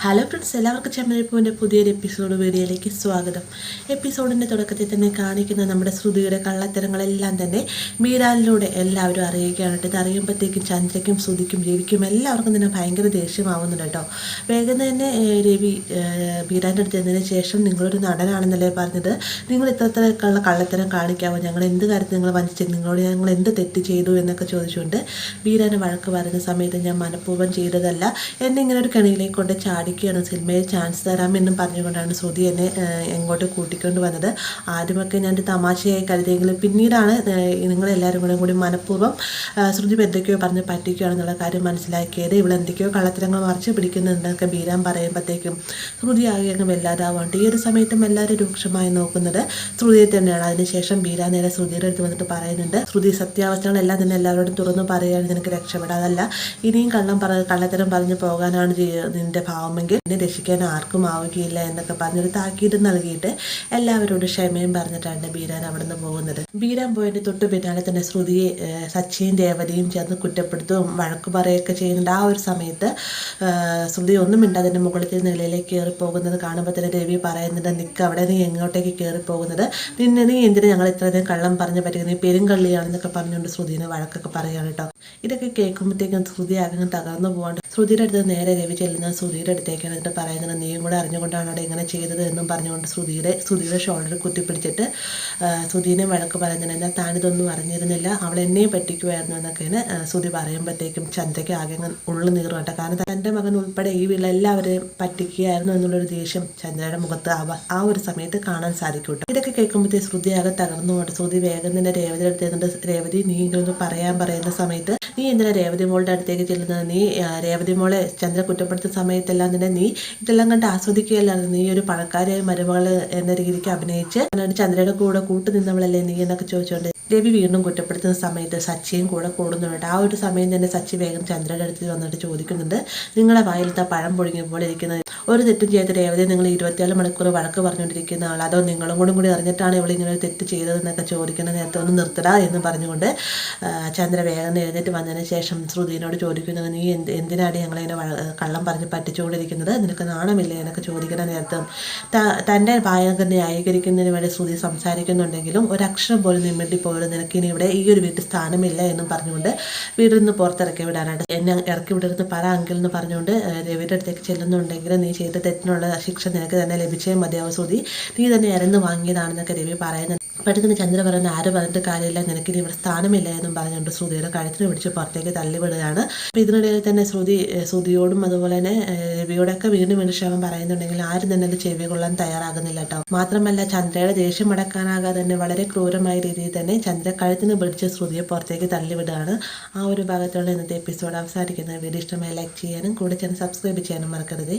Hello friends, എല്ലാവർക്കും ചെമ്മരിപ്പൂവിൻ്റെ പുതിയൊരു വീഡിയോയിലേക്ക് സ്വാഗതം. എപ്പിസോഡിൻ്റെ തുടക്കത്തിൽ തന്നെ കാണിക്കുന്ന നമ്മുടെ ശ്രുതിയുടെ കള്ളത്തരങ്ങളെല്ലാം തന്നെ മീരാനിലൂടെ എല്ലാവരും അറിയുകയാണ്. ഇത് അറിയുമ്പോഴത്തേക്കും ചന്ദ്രയ്ക്കും ശ്രുതിക്കും രവിക്കും എല്ലാവർക്കും തന്നെ ഭയങ്കര ദേഷ്യമാവുന്നുണ്ട് കേട്ടോ. വേഗം തന്നെ രവി മീരാൻ്റെ അടുത്ത് എന്നതിന് ശേഷം നിങ്ങളൊരു നടനാണെന്നല്ലേ പറഞ്ഞത്, നിങ്ങൾ ഇത്തരത്തിലുള്ള കള്ളത്തരം കാണിക്കാവോ, ഞങ്ങൾ എന്ത് കാര്യത്തിൽ നിങ്ങൾ വഞ്ചിച്ചു, നിങ്ങളോട് ഞങ്ങൾ എന്ത് തെറ്റ് ചെയ്തു എന്നൊക്കെ ചോദിച്ചുകൊണ്ട് മീരാനെ വഴക്ക് പറയുന്ന സമയത്ത് ഞാൻ മനഃപൂർവ്വം ചെയ്തതല്ല, എന്നെ ഇങ്ങനെ ഒരു കെണിയിലേക്ക് കൊണ്ട് ചാടിക്കുകയാണ്, സിനിമയിൽ ചാൻസ് തരാമെന്നും പറഞ്ഞുകൊണ്ടാണ് ശ്രുതി എന്നെ എങ്ങോട്ട് കൂട്ടിക്കൊണ്ട് വന്നത്. ആദ്യമൊക്കെ ഞാൻ തമാശയായി കരുതിയെങ്കിലും പിന്നീടാണ് നിങ്ങളെല്ലാവരും കൂടി മനഃപൂർവ്വം ശ്രുതി എന്തൊക്കെയോ പറഞ്ഞ് പറ്റിക്കുകയാണെന്നുള്ള കാര്യം മനസ്സിലാക്കിയത്. ഇവിടെ എന്തൊക്കെയോ കള്ളത്തരങ്ങൾ മറിച്ച് പിടിക്കുന്നുണ്ടെന്നൊക്കെ ബീരാൻ പറയുമ്പോഴത്തേക്കും ശ്രുതി ആകെ അങ്ങ് വല്ലാതാവാണ്ട്. ഈ ഒരു സമയത്തും എല്ലാവരും രൂക്ഷമായി നോക്കുന്നത് ശ്രുതിയെ തന്നെയാണ്. അതിനുശേഷം ബീരാൻ നേരെ ശ്രുതിയുടെ അടുത്ത് വന്നിട്ട് പറയുന്നുണ്ട്, ശ്രുതി സത്യാവസ്ഥകളെല്ലാം തന്നെ എല്ലാവരോടും തുറന്നു പറയുകയാണ്, നിനക്ക് രക്ഷപ്പെടാതല്ല, ഇനിയും കള്ളത്തരം പറഞ്ഞു പോകാനാണ് നിന്റെ ഭാവമെങ്കിൽ എന്നെ രക്ഷിക്കാൻ ആർക്കും ആവുകയില്ല എന്നൊക്കെ പറഞ്ഞൊരു താക്കീത് നൽകിയിട്ട് എല്ലാവരോടും ക്ഷമയും പറഞ്ഞിട്ടാണ് ബീരാൻ അവിടെ നിന്ന് പോകുന്നത്. ബീരാൻ പോയതിൻ്റെ തൊട്ട് പിന്നാലെ തന്നെ ശ്രുതിയെ സച്ചിയും രേവതിയും ചേർന്ന് കുറ്റപ്പെടുത്തുകയും വഴക്ക് പറയുകയൊക്കെ ചെയ്യുന്നുണ്ട്. ആ ഒരു സമയത്ത് ശ്രുതി ഒന്നും മിണ്ടാതിൻ്റെ മുകളിലത്തെ നിലയിലേക്ക് കയറി പോകുന്നത് കാണുമ്പോൾ തന്നെ രവി പറയുന്നുണ്ട്, നിൽക്ക് അവിടെ, നീ എങ്ങോട്ടേക്ക് കയറി പോകുന്നത്, നീ എന്തിനു ഞങ്ങൾ ഇത്രയധികം കള്ളം പറഞ്ഞു പറ്റുക, നീ പെരുങ്കള്ളിയാണെന്നൊക്കെ പറഞ്ഞുകൊണ്ട് ശ്രുതിനെ വഴക്കൊക്കെ പറയുകയാണ് കേട്ടോ. ഇതൊക്കെ കേൾക്കുമ്പോഴത്തേക്കും ശ്രുതി ആകെ തകർന്നു പോകാണ്ട് ശ്രുതിയുടെ അടുത്ത് നേരെ രവി ചെല്ലുന്നത് ശ്രുതിയുടെ അടുത്തേക്കാണ്. എന്നിട്ട് പറയുന്നത്, നീയും കൂടെ അറിഞ്ഞുകൊണ്ടാണ് അവിടെ ഇങ്ങനെ ചെയ്തത് എന്നും പറഞ്ഞുകൊണ്ട് ശ്രുതിയുടെ ഷോൾഡർ കുത്തിപ്പിടിച്ചിട്ട് ശ്രുതിനെ വഴക്ക് പറയുന്നത്. എന്നാൽ താനിതൊന്നും അറിഞ്ഞിരുന്നില്ല, അവൾ എന്നെയും പറ്റിക്കുമായിരുന്നു എന്നൊക്കെയാണ് ശ്രുതി പറയുമ്പോഴത്തേക്കും ചന്ദ്രയ്ക്ക് ആകെ ഉള്ളു നീറും കേട്ടോ. കാരണം തൻ്റെ മകൻ ഉൾപ്പെടെ ഈ വീട്ടിൽ എല്ലാവരെയും പറ്റിക്കുകയായിരുന്നു എന്നുള്ളൊരു ദേഷ്യം ചന്ദ്രയുടെ മുഖത്ത് ആ ഒരു സമയത്ത് കാണാൻ സാധിക്കും കേട്ടോ. ഇതൊക്കെ കേൾക്കുമ്പോഴത്തേക്ക് ശ്രുതി ആകെ തകർന്നു കൊണ്ട് ശ്രുതി വേഗം തന്നെ രേവതി എടുത്തിരുന്നുണ്ട്. രേവതി, നീ ഇങ്ങനൊന്ന് പറയുന്ന സമയത്ത് നീ എന്തിനാ രേവതി മോളുടെ അടുത്തേക്ക് ചെല്ലുന്നത്, നീ രേവതി മോളെ ചന്ദ്ര കുറ്റപ്പെടുത്തുന്ന സമയത്തെല്ലാം തന്നെ നീ ഇതെല്ലാം കണ്ട് ആസ്വദിക്കുകയല്ലായിരുന്നു, നീ ഒരു പണക്കാരിയായ മരുമകൾ എന്ന രീതിക്ക് അഭിനയിച്ച് ചന്ദ്രയുടെ കൂടെ കൂട്ടുനിന്നവളല്ലേ നീ എന്നൊക്കെ ചോദിച്ചുകൊണ്ട് രവി വീണ്ടും കുറ്റപ്പെടുത്തുന്ന സമയത്ത് സച്ചിയും കൂടെ കൂടുന്നുണ്ട്. ആ ഒരു സമയം തന്നെ സച്ചി വേഗം ചന്ദ്രയുടെ അടുത്ത് വന്നിട്ട് ചോദിക്കുന്നുണ്ട്, നിങ്ങളുടെ വായിലത്തെ പഴം പൊഴിഞ്ഞപ്പോൾ ഇരിക്കുന്നത് ഒരു തെറ്റും ചെയ്ത രേവതി നിങ്ങൾ 24 മണിക്കൂർ വഴക്ക് പറഞ്ഞുകൊണ്ടിരിക്കുന്ന ആൾ, അതോ നിങ്ങളും കൂടി അറിഞ്ഞിട്ടാണ് ഇവളിങ്ങനെ ഒരു തെറ്റ് ചെയ്തതെന്നൊക്കെ ചോദിക്കുന്ന നേരത്തെ ഒന്ന് നിർത്തടാ എന്ന് പറഞ്ഞുകൊണ്ട് ചന്ദ്ര വേഗം എഴുന്നേറ്റ് വന്നതിന് ശേഷം ശ്രുതിനോട് ചോദിക്കുന്നത്, നീ എന്തിനാണ് ഞങ്ങളിങ്ങനെ കള്ളം പറഞ്ഞ് പറ്റിച്ചുകൊണ്ടിരിക്കുന്നത്, നിനക്ക് നാണമില്ലേ എന്നൊക്കെ ചോദിക്കുന്ന നേരത്ത് തൻ്റെ ഭാഗം ന്യായീകരിക്കുന്നതിന് വേണ്ടി ശ്രുതി സംസാരിക്കുന്നുണ്ടെങ്കിലും ഒരക്ഷരം പോലും നിമിണ്ടി പോലും നിനക്കിനി ഇവിടെ ഈ ഒരു വീട്ടിൽ സ്ഥാനമില്ല എന്നും പറഞ്ഞുകൊണ്ട് വീട്ടിൽ നിന്ന് പുറത്തിറക്കി വിടാനായിട്ട് എന്നെ ഇറക്കി വിടരുന്ന് പറ അങ്കിൾ എന്ന് പറഞ്ഞുകൊണ്ട് രവിയുടെ അടുത്തേക്ക് ചെല്ലുന്നുണ്ടെങ്കിലും നീ ചെയ്ത തെറ്റിനുള്ള ശിക്ഷ നിനക്ക് തന്നെ ലഭിച്ചേ മതിയാവും ശ്രുതി, നീ തന്നെ ഇറന്ന് വാങ്ങിയതാണെന്നൊക്കെ രവി പറയുന്നത്. പെട്ടെന്ന് ചന്ദ്ര പറയുന്ന, ആര് പറഞ്ഞിട്ട് കാര്യമില്ല, നിനക്കിനി ഇവിടെ സ്ഥാനമില്ല എന്നും പറഞ്ഞുകൊണ്ട് ശ്രുതിയുടെ കഴുത്തിന് പിടിച്ച് പുറത്തേക്ക് തള്ളിവിടുകയാണ്. അപ്പം ഇതിനിടയിൽ തന്നെ ശ്രുതിയോടും അതുപോലെ തന്നെ രവിയോടൊക്കെ വീണ്ടും ക്ഷമം പറയുന്നുണ്ടെങ്കിൽ ആരും തന്നെ അത് ചെവി കൊള്ളാൻ തയ്യാറാകുന്നില്ല കേട്ടോ. മാത്രമല്ല ചന്ദ്രയുടെ ദേഷ്യം അടക്കാനാകാതെ തന്നെ വളരെ ക്രൂരമായ രീതിയിൽ തന്നെ ചന്ദ്ര കഴുത്തിന് പിടിച്ച് ശ്രുതിയെ പുറത്തേക്ക് തള്ളിവിടുകയാണ്. ആ ഒരു ഭാഗത്തുള്ള ഇന്നത്തെ എപ്പിസോഡ് അവസാനിക്കുന്നത്. വീഡിയോ ഇഷ്ടമായി ലൈക്ക് ചെയ്യാനും കൂടെ ചാനൽ സബ്സ്ക്രൈബ് ചെയ്യാനും മറക്കരുത്.